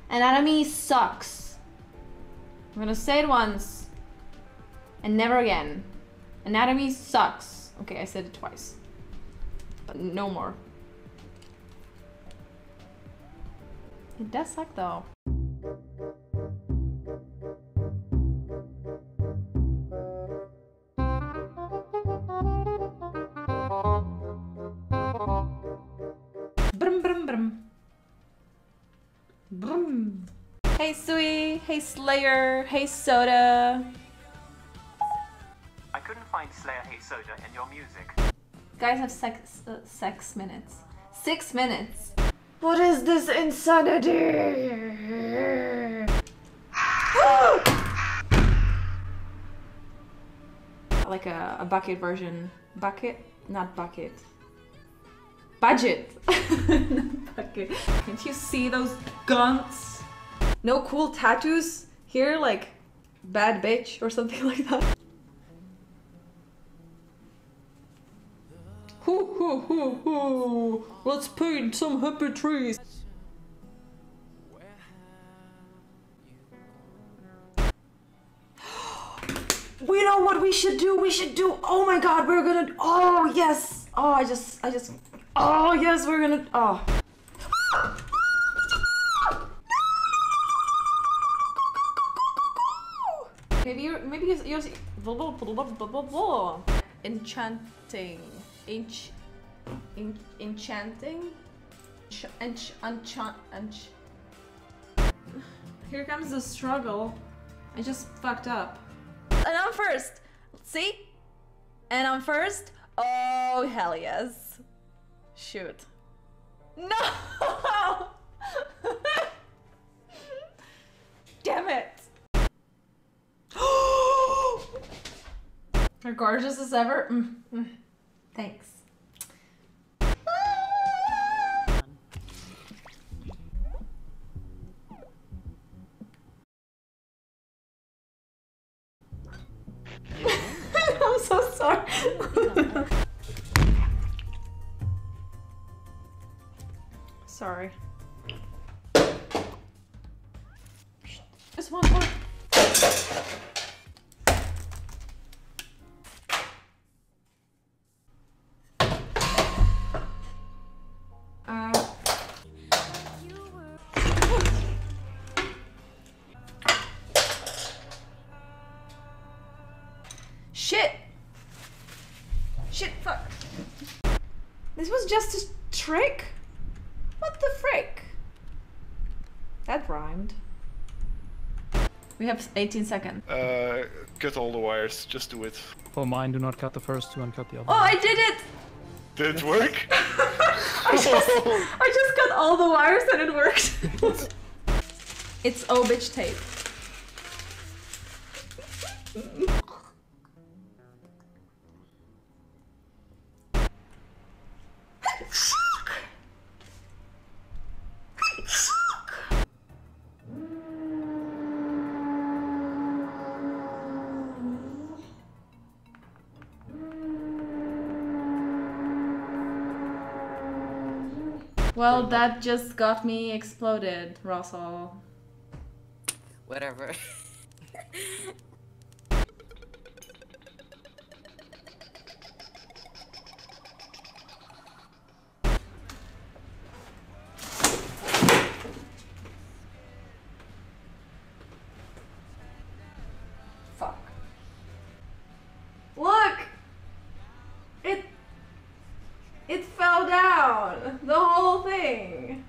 Anatomy sucks. I'm gonna say it once and never again. Anatomy sucks. Okay, I said it twice. But no more. It does suck though. Brum brum brum. Brum. Hey Sui, hey Slayer, hey Soda. I couldn't find Slayer Hey Soda in your music. Guys have sex minutes. 6 minutes. What is this insanity? Like a bucket version. Bucket? Not bucket. Budget. Bucket. Can't you see those guns? No cool tattoos here, like bad bitch or something like that. Hoo hoo hoo hoo! Let's paint some happy trees. We know what we should do. We should do. Oh my God, we're gonna. Oh yes. Oh, I just. Oh yes, we're gonna. Oh. Maybe you're enchanting. Enchanting? Here comes the struggle. I just fucked up. And I'm first! See? And I'm first? Oh, hell yes. Shoot. No! Damn it! Are gorgeous as ever? Thanks. I'm so sorry. Sorry. Just one more. Shit! Shit, fuck. This was just a trick? What the frick? That rhymed. We have 18 seconds. Cut all the wires, just do it. For mine, do not cut the first two and cut the other. Oh, I did it! Did it work? I just cut all the wires and it worked. It's O-bitch tape. Well, that just got me exploded, Russell. Whatever. Fuck. Look! It fell down! The whole thing!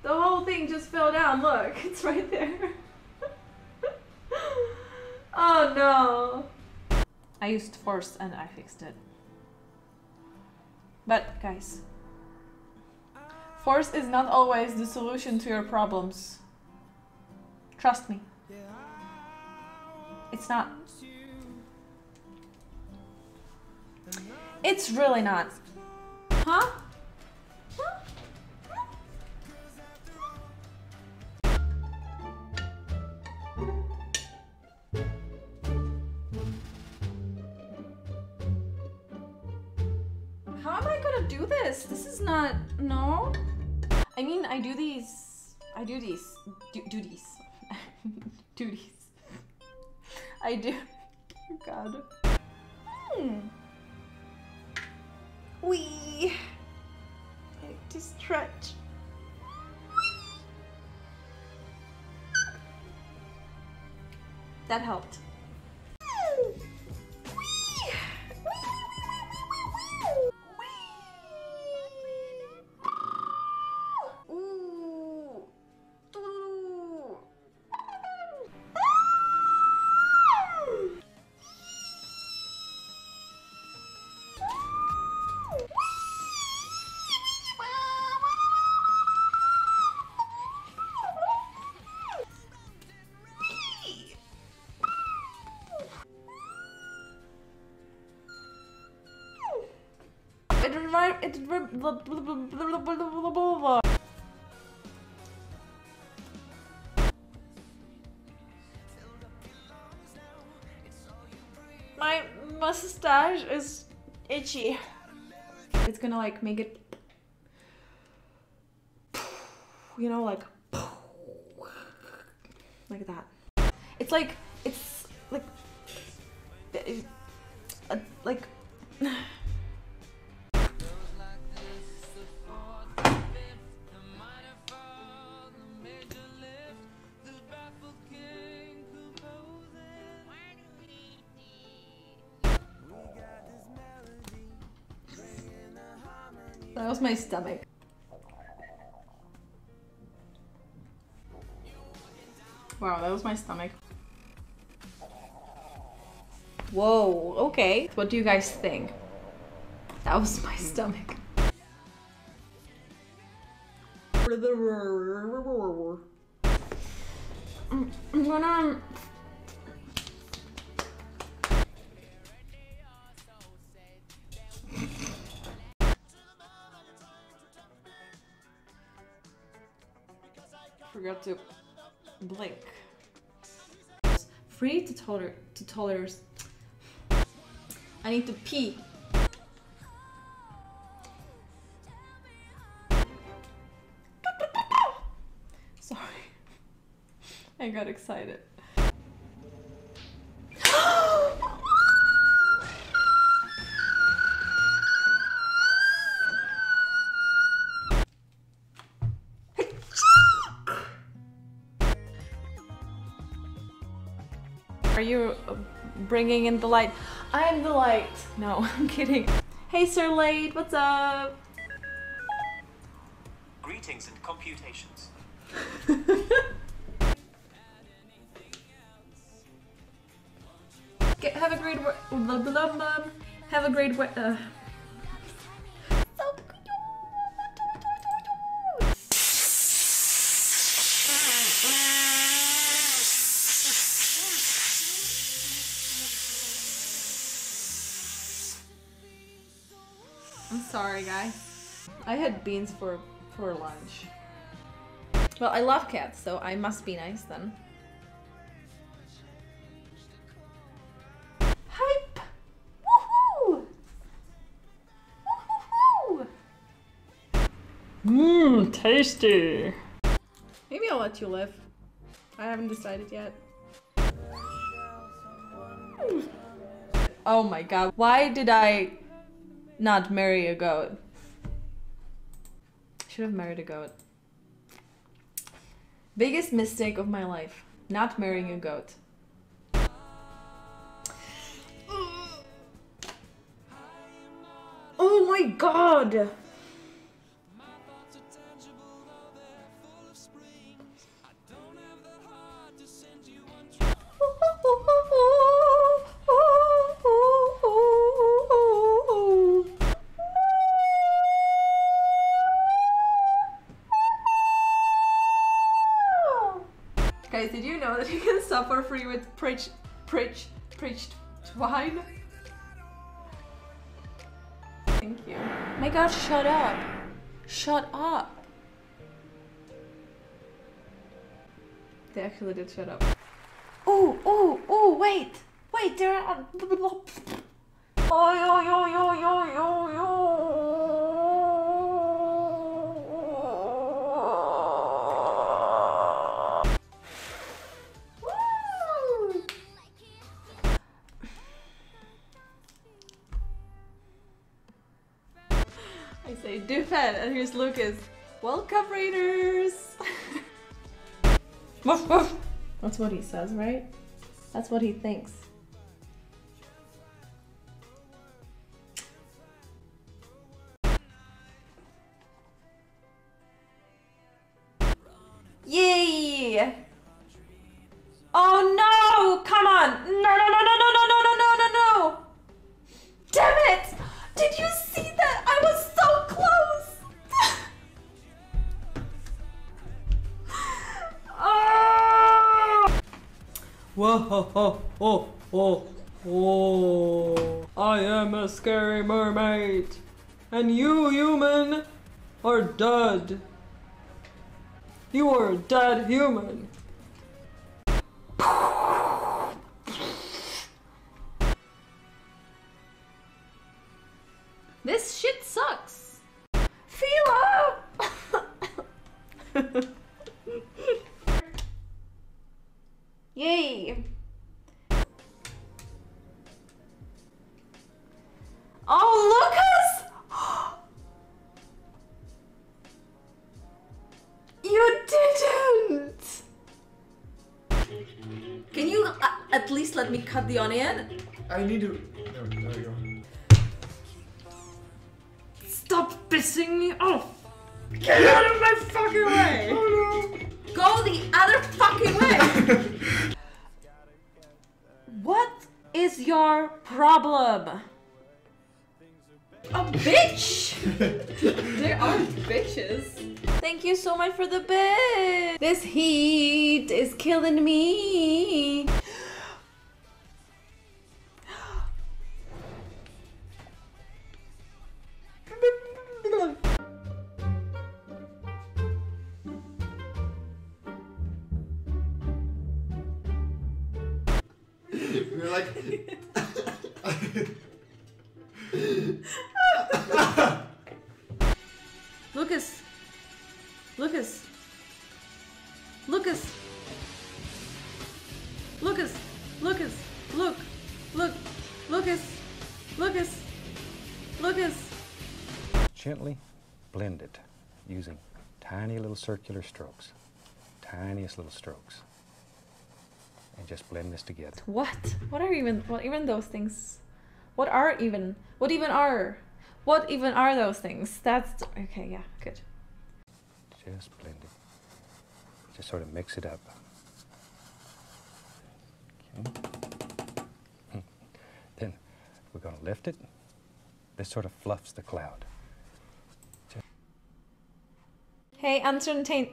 The whole thing just fell down, look, it's right there. Oh no! I used force and I fixed it. But guys, force is not always the solution to your problems. Trust me. It's not. It's really not. Huh? How am I gonna do this? This is not... No? I mean, I I do these. Do these. Do these. I do. Oh God. Wee. I need to stretch. That helped. My mustache is itchy. It's gonna like make it, you know, like that. It's like that was my stomach. Wow, that was my stomach. Whoa, okay. What do you guys think? That was my stomach. I'm gonna... Forgot to blink. Free tutorials. I need to pee. Sorry. I got excited. Are you bringing in the light? I'm the light. No, I'm kidding. Hey, Sir Lade, what's up? Greetings and computations. Have a great have a great I'm sorry, guys. I had beans for lunch. Well, I love cats, so I must be nice then. Hype! Woohoo! Woohoo! Tasty! Maybe I'll let you live. I haven't decided yet. Oh my god, why did I not marry a goat? Should have married a goat. Biggest mistake of my life, not marrying a goat. Oh my god! Guys, did you know that you can suffer free with preached wine? Thank you. My god, shut up. Shut up. They actually did shut up. Oh, oh, oh, wait. Wait, there are... Oh, yo, yo, yo, yo, yo, yo. defend. And here's Lucas. Welcome, Raiders! Woof, woof. That's what he says, right? That's what he thinks. Yay! Oh no! Come on! No, no, no, no, no, no, no, no, no, no, no! Damn it! Did you see that? I was so close! Oh! Whoa, ho, ho, oh, oh, oh. I am a scary mermaid. And you, human, are dead. You are a dead human. This shit sucks. Philo! Yay. Oh, Lucas! You didn't! Can you at least let me cut the onion? I need to. There we go. Stop pissing me off! Get out of my fucking way! Oh no! Go the other fucking way! What is your problem? A bitch! There are bitches. Thank you so much for the bit. This heat is killing me. You're like. Lucas. Lucas. Lucas. Lucas. Lucas. Look. Look. Lucas. Lucas. Lucas. Gently blend it using tiny little circular strokes. Tiniest little strokes. And just blend this together. What? What even those things? What even are those things? That's okay, yeah, good. Just blend it. Just sort of mix it up. Okay. Then we're going to lift it. This sort of fluffs the cloud. Hey, uncertainty.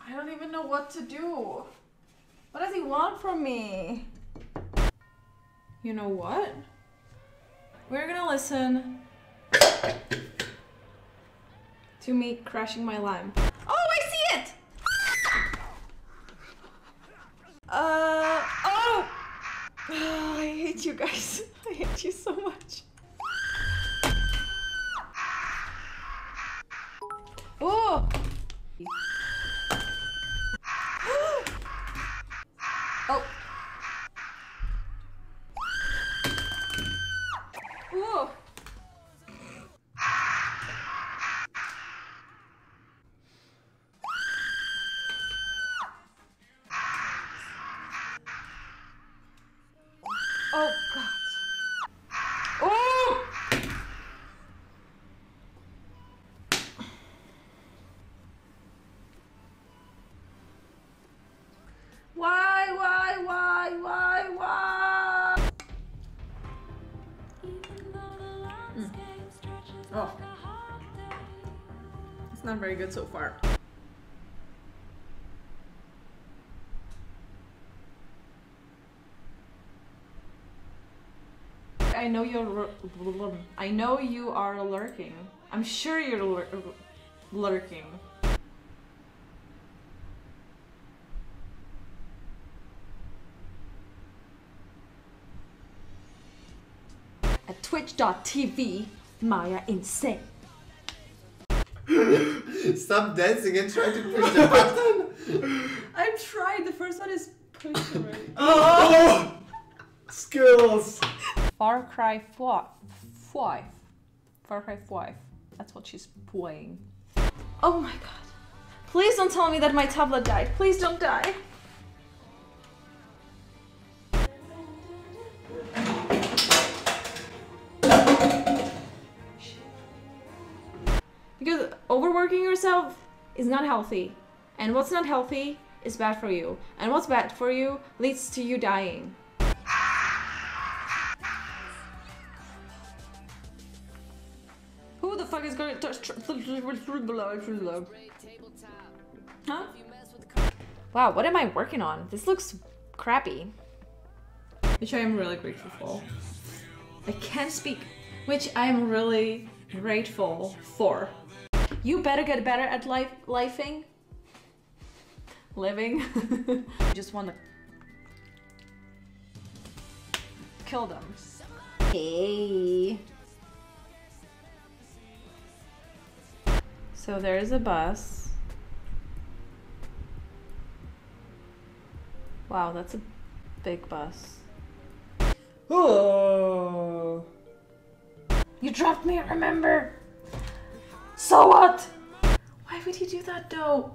I don't even know what to do. What does he want from me? You know what? We're gonna listen to me crashing my lamp. Oh, I see it! Oh! Oh, I hate you guys. I hate you so much. Oh! Oh! Oh! Oh God! Oh! Why? Oh. It's not very good so far. I know you are lurking. I'm sure you're lurking. Twitch.tv, Maaya Insane. Stop dancing and try to push the button. I've tried. The first one is pushed already. Oh! Skills. Far Cry 5. Far Cry 5. That's what she's playing. Oh my god. Please don't tell me that my tablet died. Please don't die. Because overworking yourself is not healthy. And what's not healthy is bad for you. And what's bad for you leads to you dying. Who the fuck is going to... Huh? Wow, what am I working on? This looks crappy. Which I am really grateful for. I can't speak. Which I am really grateful for. You better get better at living. I just want to kill them. Hey. So there's a bus. Wow, that's a big bus. Oh. You dropped me, remember? So what? Why would you do that, Doe?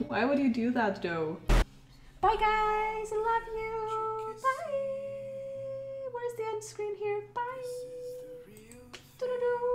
Why would you do that, Doe? Bye, guys. I love you. Bye. Where's the end screen here? Bye. Doo-doo-doo.